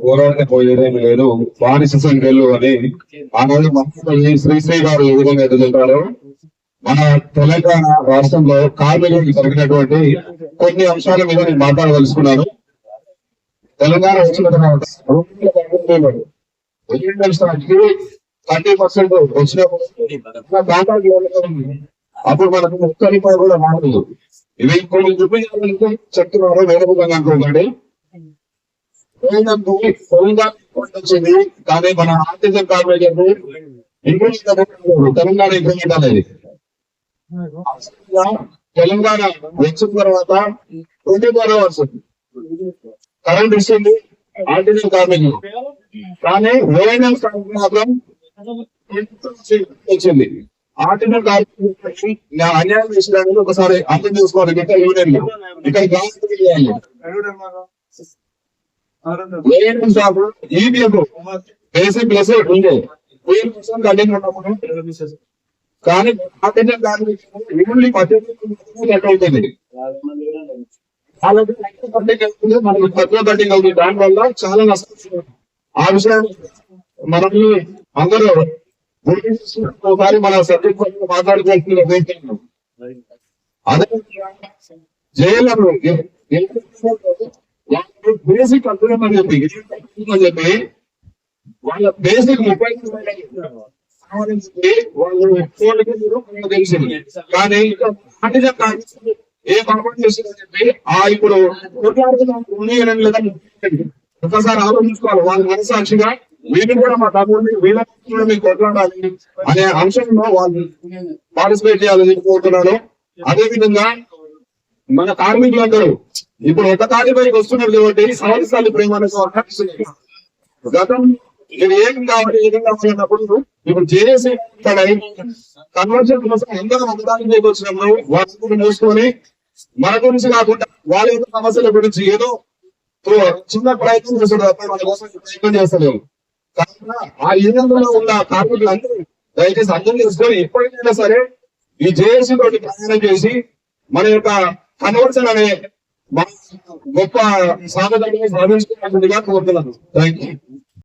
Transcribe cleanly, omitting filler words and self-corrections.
పోరాట పోయేదేమి లేదు, బానిస సంఖ్యలు అని ఆనాడు మహాకవి శ్రీశ్రీ గారు ఏ విధంగా ఎదుగుతారో మన తెలంగాణ రాష్ట్రంలో కార్మికులకు జరిగినటువంటి కొన్ని అంశాల మీద నేను మాట్లాడదలుచుకున్నాను. తెలంగాణ వచ్చిన తర్వాత 30% వచ్చినప్పుడు అప్పుడు మనకు 30 రూపాయలు కూడా రాలేదు. ఇవి కొన్ని చూపించాలంటే చెప్తున్నారు వేరే విధంగా అనుకోకండి. వచ్చింది కానీ మన ఆర్టిజన్ కార్మికులకు ఇంప్రూవ్మెంట్ తెలంగాణ ఇంప్రూవ్మెంట్ అనేది తెలంగాణ వచ్చిన తర్వాత 24 hours కరెంట్ ఇస్తుంది ఆర్టిజన్ కార్మికులు. కానీ ఓఎన్ఎం స్టాఫ్ మాత్రం వచ్చింది. ఆర్టిజన్ కార్మికులు అన్యాయం చేసేదానికి ఒకసారి అర్థం చేసుకోవాలి. ఇక్కడ యూనియన్లు ఇక్కడ ఓఎన్ఎం స్టాఫ్ ఈబీఎం బేసిక్ ప్లస్ ఉండే కంటిన్యూ ఉన్నప్పుడు కానీ ఆర్టిజన్ కార్మికులు అవుతుంది. మనకు తక్కువ కటింగ్ అవుతుంది. దానివల్ల చాలా నష్టం. ఆ విషయాన్ని మనల్ని అందరూ ఒకసారి మన సబ్జెక్ట్ మాట్లాడుకుంటున్నాం. అదే జైలు బేసిక్ అర్థం అని చెప్పి వాళ్ళ బేసిక్ 30 వాళ్ళు తెలిసింది. కానీ ఏ కాంపౌండ్ చేసిందని చెప్పి ఇప్పుడు ఒకసారి ఆలోచించుకోవాలి. వాళ్ళ మనసాక్షిగా వీళ్ళు కూడా మా తమ్ముడిని వీళ్ళ మీకు కొట్లాడాలి అనే అంశంలో వాళ్ళు పార్టిసిపేట్ చేయాలని కోరుతున్నాను. అదే విధంగా మన కార్మికులందరూ ఇప్పుడు ఒక తాటిపైకి వస్తున్నారు కాబట్టి సంవత్సరాలు ప్రేమ గతం ఇది ఏం కావాలి ఏం కావాలన్నప్పుడు ఇప్పుడు జేఏసీ కన్వర్షన్ కోసం అందరూ ఒకదానికి వచ్చినప్పుడు వాటిని మూసుకొని మన గురించి కాకుండా వాళ్ళ యొక్క సమస్యల గురించి ఏదో చిన్న ప్రయత్నం చేస్తారు తప్ప మన కోసం ప్రయత్నం చేస్తలేము. కావున ఆ యూనియన్లో ఉన్న కార్మికులందరూ దయచేసి అర్థం చేసుకొని ఎప్పటికైనా సరే ఈ జేఏసీ తోటి ప్రయాణం చేసి మన యొక్క కన్వర్షన్ అనే గొప్ప సాధనని సాధించుకోవాల్సిందిగా కోరుతున్నాను. Thank you.